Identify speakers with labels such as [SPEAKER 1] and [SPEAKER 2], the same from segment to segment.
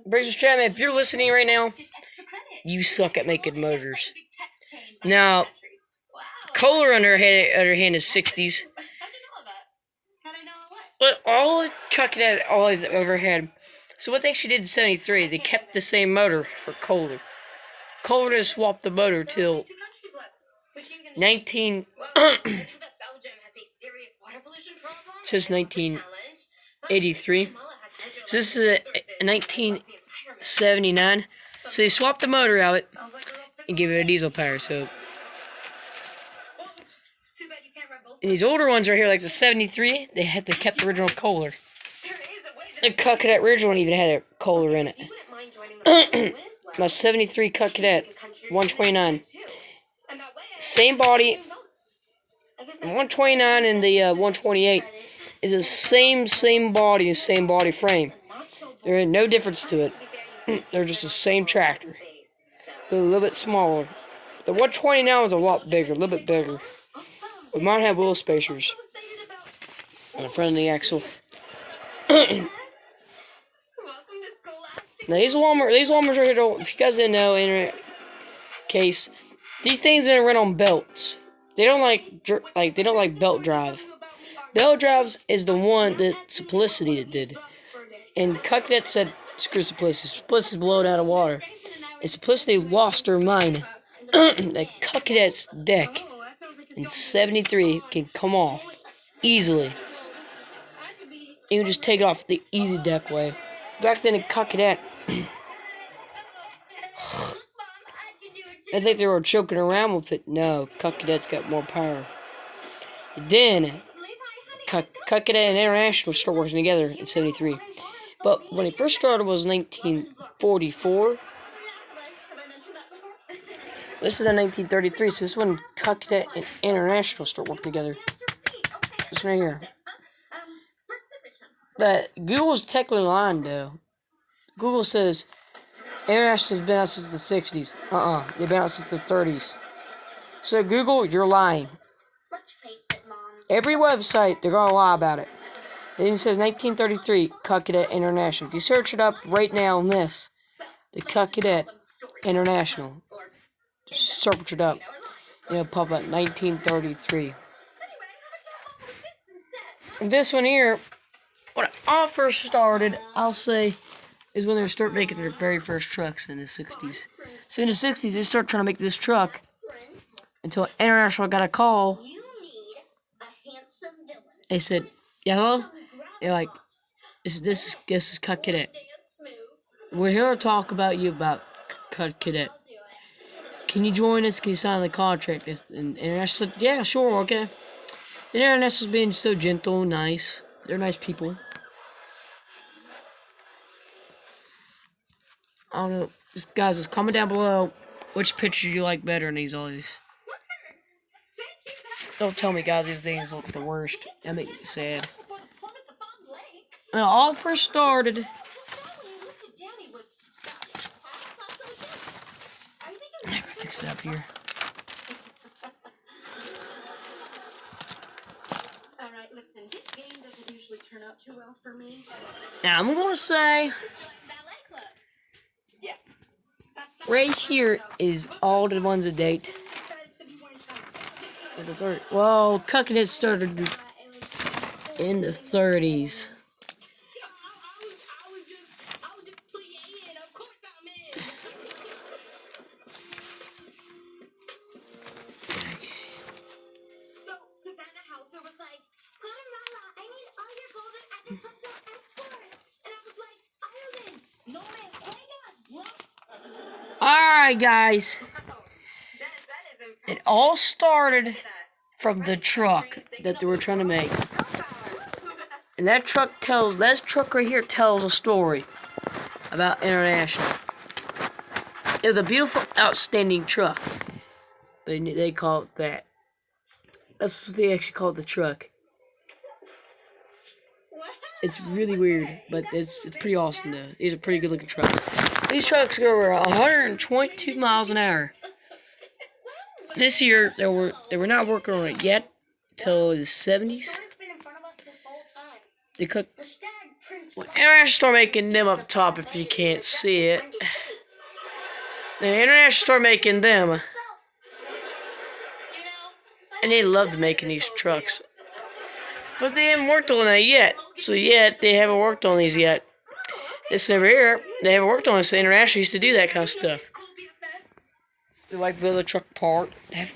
[SPEAKER 1] British Chapman, if you're listening right now, you suck at making motors. Now, Kohler on the other hand is 60s. But all Cadet always overhead. So what they actually did in 73, they kept the same motor for Kohler. Kohler just swapped the motor till 1983. So this is 1979. So they swapped the motor out and gave it a diesel power. So and these older ones right here, like the 73, they had to kept the original Kohler. The Cut Cadet original even had a Kohler in it. My 73 Cut Cadet 129. Same body. 129 and the 128 is the same body, same body frame. There is no difference to it. They're just the same tractor, but a little bit smaller. The 129 was a lot bigger, a little bit bigger. But mine had wheel spacers on the front of the axle. Now these Walmarts right here, if you guys didn't know, in case, these things didn't run on belts. They don't like belt drive. Belt drives is the one that Simplicity did. And Cut Cadet said, screw Simplicity. Simplicity's blown out of water. And Simplicity lost her mind. That Cut Cadet's deck in 73 can come off easily. You can just take it off the easy deck way. Back then in Cut Cadet, I think they were joking around with it. No, Cut Cadet's got more power. Then, Cut Cadet and International started working together in 73. But when it first started was 1944. This is in 1933, so this is when Cut Cadet and International start working together. This one right here. But Google's technically lying, though. Google says International has been out since the 60s. They've been out since the 30s. So Google, you're lying. Every website, they're gonna lie about it. It even says 1933, Cut Cadet International. If you search it up right now on this, the Cut Cadet International, just search it up. It'll pop up 1933. And this one here, when it all first started, I'll say, is when they start making their very first trucks in the 60s. So in the 60s, they start trying to make this truck until International got a call. They said, yeah, hello? They're like, this is Cut Cadet. We're here to talk about you about Cut Cadet. Can you join us? Can you sign the contract? And International said, yeah, sure, okay. And International's being so gentle and nice. They're nice people. I don't know. Guys, just comment down below which picture you like better in these all these. Don't tell me, guys, these things look the worst. That makes me sad. When it all first started, I never fix it up here.
[SPEAKER 2] Alright, listen, this game doesn't usually turn out too well for me.
[SPEAKER 1] Now I'm gonna say right here is all the ones that date. Well, Cut Cadet started in the 30s. Alright, guys. It all started from the truck that they were trying to make. And that truck right here tells a story about International. It was a beautiful, outstanding truck. But they call it that. That's what they actually call the truck. It's really weird, but it's pretty awesome though. These are pretty good looking trucks. These trucks go over 122 miles an hour. This year they were not working on it yet till the 70s. Well, International started making them up top if you can't see it. The International started making them. And they loved making these trucks. But they haven't worked on that yet. So yet, they haven't worked on these yet. It's never here. They haven't worked on it. So International used to do that kind of stuff. They like build a truck part. Have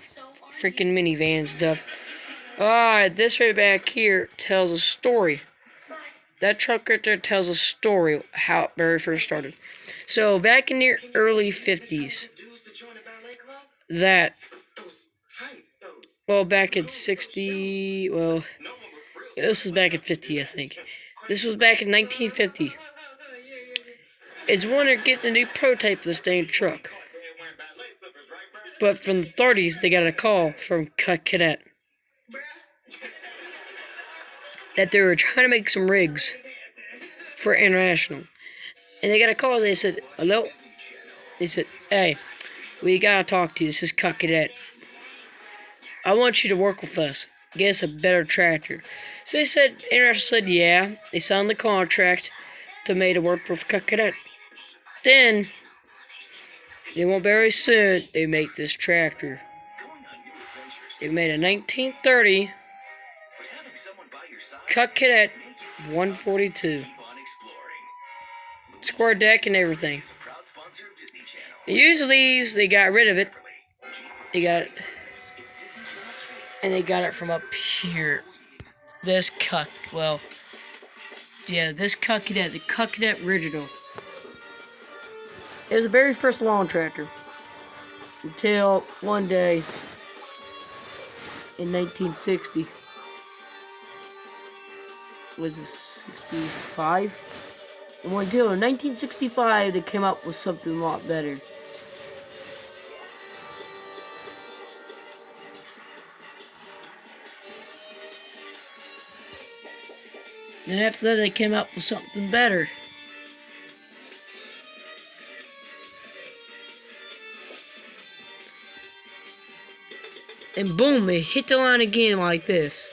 [SPEAKER 1] freaking minivan and stuff. Alright, this right back here tells a story. That truck right there tells a story how it very first started. So back in the early 50s, back in 60, this was back in 50, I think. This was back in 1950. Is when they're getting a new prototype for this dang truck. But from the 30s, they got a call from Cadet that they were trying to make some rigs for International. And they got a call and they said, hello? They said, hey, we gotta talk to you. This is Cadet. I want you to work with us. Get us a better tractor. So they said, International said, yeah. They signed the contract to make it work with Cadet. Then, they won't very soon, they make this tractor. They made a 1930 Cadet 142. Square deck and everything. They used these, they got rid of it. They got it. And they got it from up here. This this Cadet, the Cadet original. It was the very first lawn tractor. Until one day in 1960. Was it 65? And until in 1965 they came up with something a lot better. Then after that they came up with something better. And boom, they hit the line again like this.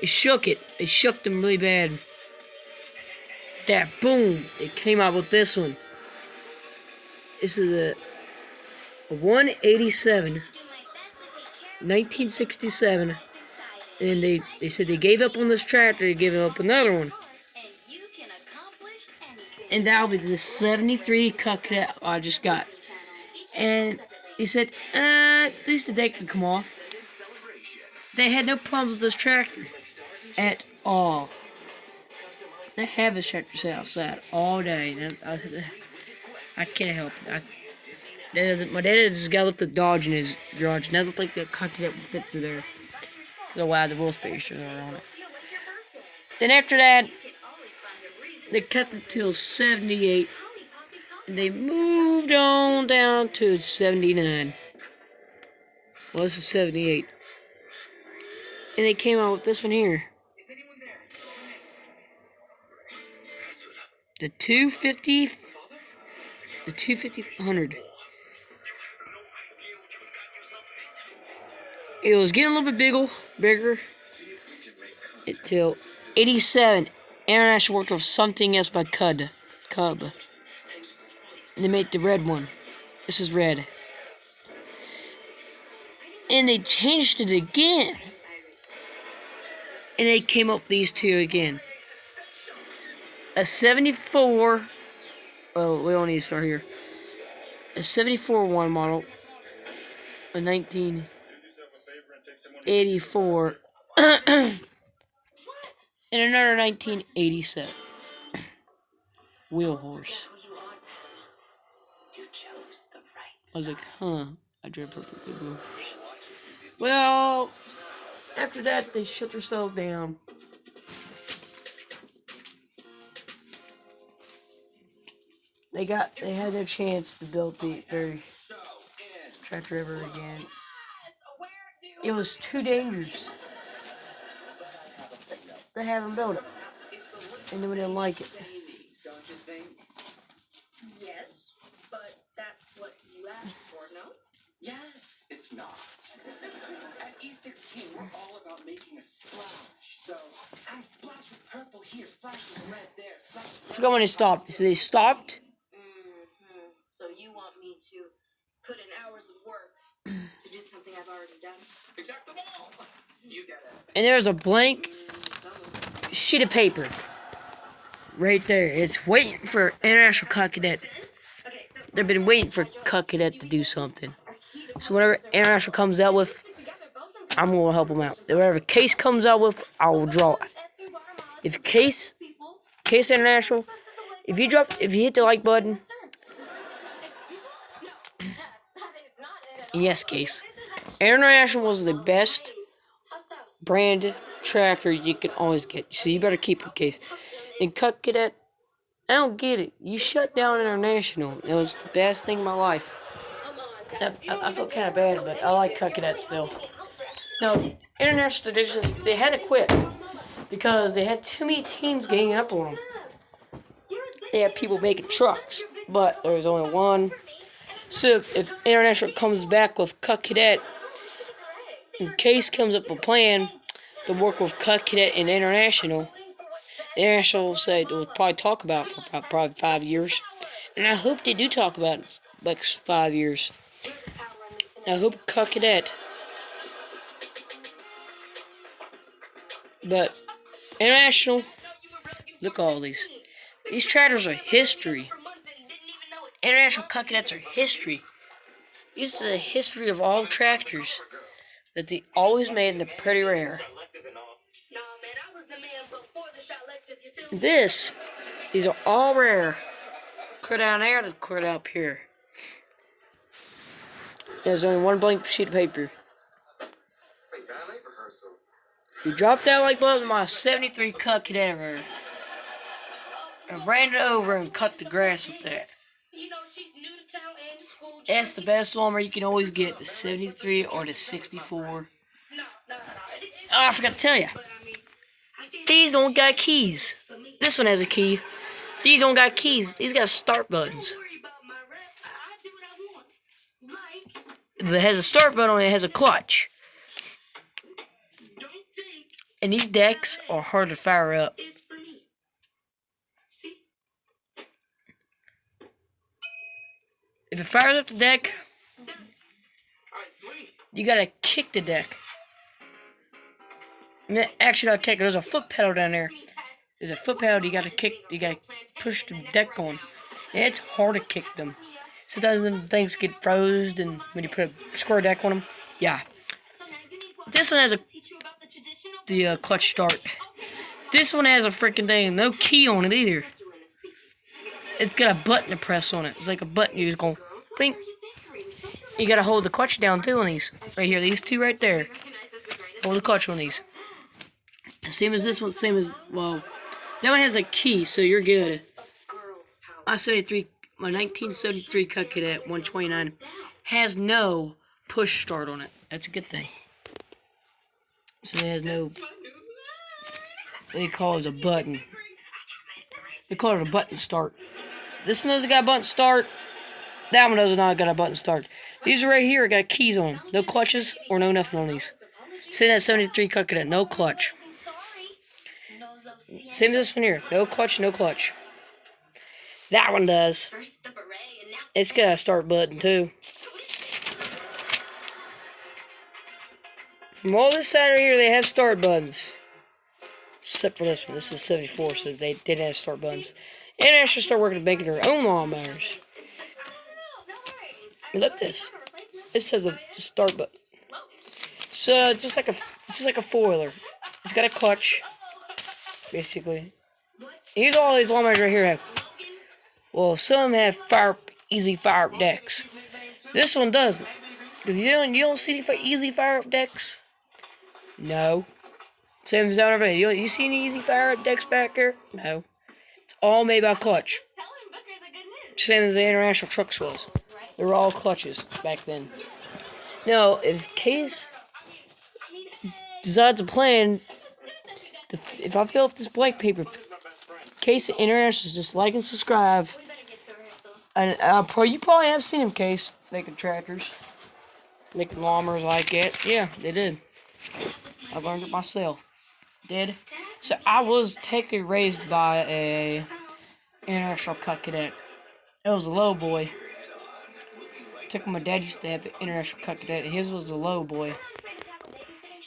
[SPEAKER 1] It shook it. It shook them really bad. That boom, it came out with this one. This is a 187, 1967. And they said they gave up on this tractor, they gave up another one. And that'll be the 73 Cadet I just got. And he said, at least the deck can come off. They had no problems with this tractor at all. They have this tractor sit outside all day. I can't help it. My dad has got to lift the Dodge in his garage. And that looks like the Cadet would fit through there. So wow, the wheel spacers are on it. Then after that, they kept it till 78. And they moved on down to 79. Well, this is 78. And they came out with this one here. The 250. The 250-100. It was getting a little bit bigger. Until 87. International worked with something else by Cub. And they made the red one. This is red. And they changed it again. And they came up with these two again. A 74. Oh, we don't need to start here. A 74 one model. A 1984. And another 1987. Wheel horse. I was like, huh. I drew a perfectly wheel horse. Well, after that, they shut themselves down. They had their chance to build the very tractor ever again. It was too dangerous. They haven't built it. And they didn't like it.
[SPEAKER 2] Don't you think? Yes, but that's what you asked for, no?
[SPEAKER 3] Yes, it's not. At E16, we're all about making a splash.
[SPEAKER 1] I forgot when they stopped. So they stopped.
[SPEAKER 2] So you want me to put in hours of work to do something I've already done? Exact the ball. You get it.
[SPEAKER 1] And there's a blank sheet of paper right there. It's waiting for International Cadet. They've been waiting for Cadet to do something. So whatever International comes out with, I'm going to help them out. Whatever Case comes out with, I will draw it. If Case International, if you hit the like button, yes, Case. International was the best brand tractor you can always get. So you better keep it, Case. And Cut Cadet, I don't get it. You shut down International. It was the best thing in my life. I feel kind of bad, but I like Cut Cadet still. No, International, they had to quit because they had too many teams ganging up on them. They had people making trucks, but there was only one. So if International comes back with Cut Cadet, and Case comes up with a plan to work with Cut Cadet and International, the International will say they'll probably talk about it for probably 5 years, and I hope they do talk about it for like 5 years. And I hope Cut Cadet, but International, look at all these. These tractors are history. International Cut Cadets are history. This is the history of all tractors that they always made, and they're pretty rare. These are all rare. Clear down there, and clear down up here. There's only one blank sheet of paper. You dropped that like button, my 73 Cut Cadet ever. I ran it over and cut the grass up there. That's the best lawnmower you can always get, the 73 or the 64. Oh, I forgot to tell you. These don't got keys. This one has a key. These don't got keys. These got start buttons. If it has a start button on it, it has a clutch. And these decks are hard to fire up. If it fires up the deck, you gotta kick the deck. Actually, not kick. There's a foot pedal down there. There's a foot pedal you gotta kick. You gotta push the deck on. And it's hard to kick them. Sometimes them things get frozen, and when you put a square deck on them, yeah. This one has the clutch start. This one has a freaking thing, no key on it either. It's got a button to press on it. It's like a button you just go, blink. You gotta hold the clutch down too on these. Right here, these two right there. Hold the clutch on these. Same as this one, well, that one has a key, so you're good. My 1973 Cut Cadet 129 has no push start on it. That's a good thing. So it has no, they call it a button. They call it a button start. This one doesn't got a button start. That one does not got a button start. These right here got keys on them. No clutches or no nothing on these. Same as that 73 Cut Cadet, no clutch. Same as this one here. No clutch, no clutch. That one does. It's got a start button too. From all this side right here, they have start buttons. Except for this one. This is 74, so they didn't have start buttons. And they actually start working at making their own lawnmowers. Look at this. It says a start button. So it's just like a four-wheeler. It's got a clutch, basically. These all these lawnmowers right here have. Well, some have easy fire up decks. This one doesn't, because you don't see any easy fire up decks. No. Same as that over there. You see any easy fire up decks back here? No. It's all made by clutch. Same as the International trucks was. They were all clutches back then. Now, if Case decides a plan, if I fill up this blank paper, Case International, just like and subscribe. And you probably have seen him, Case, making tractors, making lawnmowers like it. Yeah, they did. I learned it myself. did. So I was technically raised by a international cut cadet. It was a low boy. Took my dad used to have an international cut cadet. His was a low boy.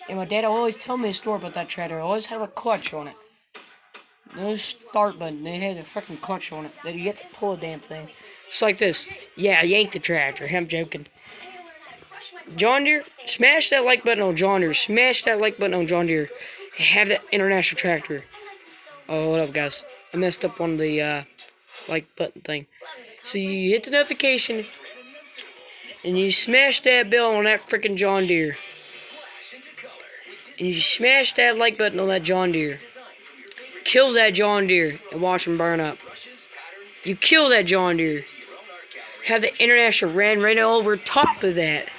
[SPEAKER 1] And my dad always tell me a story about that tractor. It always had a clutch on it. No start button. They had a freaking clutch on it. That you get to pull a damn thing. Just like this. Yeah, yank the tractor. I'm joking. John Deere, smash that like button on John Deere. Smash that like button on John Deere. Have that international tractor. Oh, what up, guys? I messed up on the like button thing. So you hit the notification, and you smash that bell on that freaking John Deere. And you smash that like button on that John Deere. Kill that John Deere and watch him burn up. You kill that John Deere. Have the international ran right over top of that.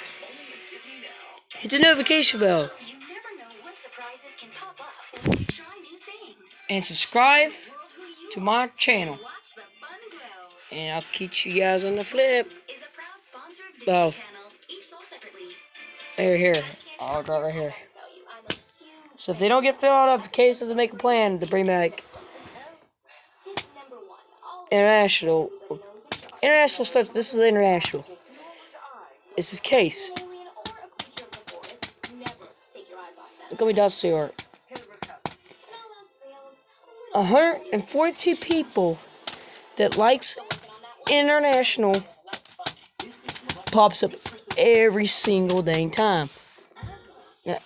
[SPEAKER 1] Hit the notification bell. And subscribe to my channel. And I'll catch you guys on the flip. Oh. Here. I'll draw right here. So if they don't get filled up, the case doesn't make a plan to bring back international. International starts. This is the international. This is case. Look at me down to your 142 people that likes international pops up every single dang time. Now,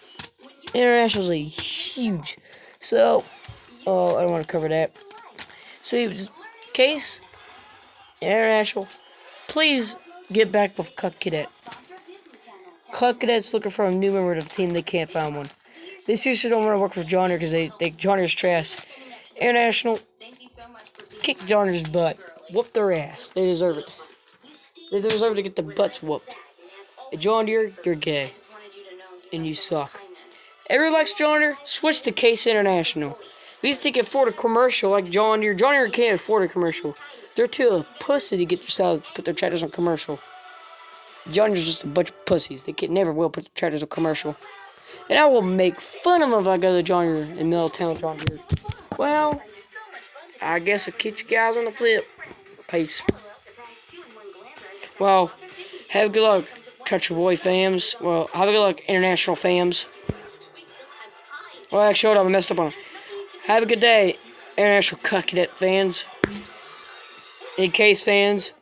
[SPEAKER 1] international is huge. So, oh, I don't want to cover that. So, case international, please get back with Cut Cadet. Cut Cadet's looking for a new member of the team. They can't find one. They seriously don't want to work for John Deere because they John Deere's trash. International, kick John Deere's butt. Whoop their ass. They deserve it. They deserve to get their butts whooped. Hey, John Deere, you're gay. And you suck. Everyone likes John Deere, switch to Case International. At least they can afford a commercial like John Deere. John Deere can't afford a commercial. They're too a pussy to get themselves put their tractors on commercial. John Deere's just a bunch of pussies. They can never will put their tractors on commercial. And I will make fun of them if I go to John Deere in Middletown, John Deere. Well, I guess I'll catch you guys on the flip. Peace. Well, have a good luck, Country Boy fams. Well, have a good luck, international fams. Well, actually, hold on, I messed up on it. Have a good day, international Cut Cadet fans. In case fans.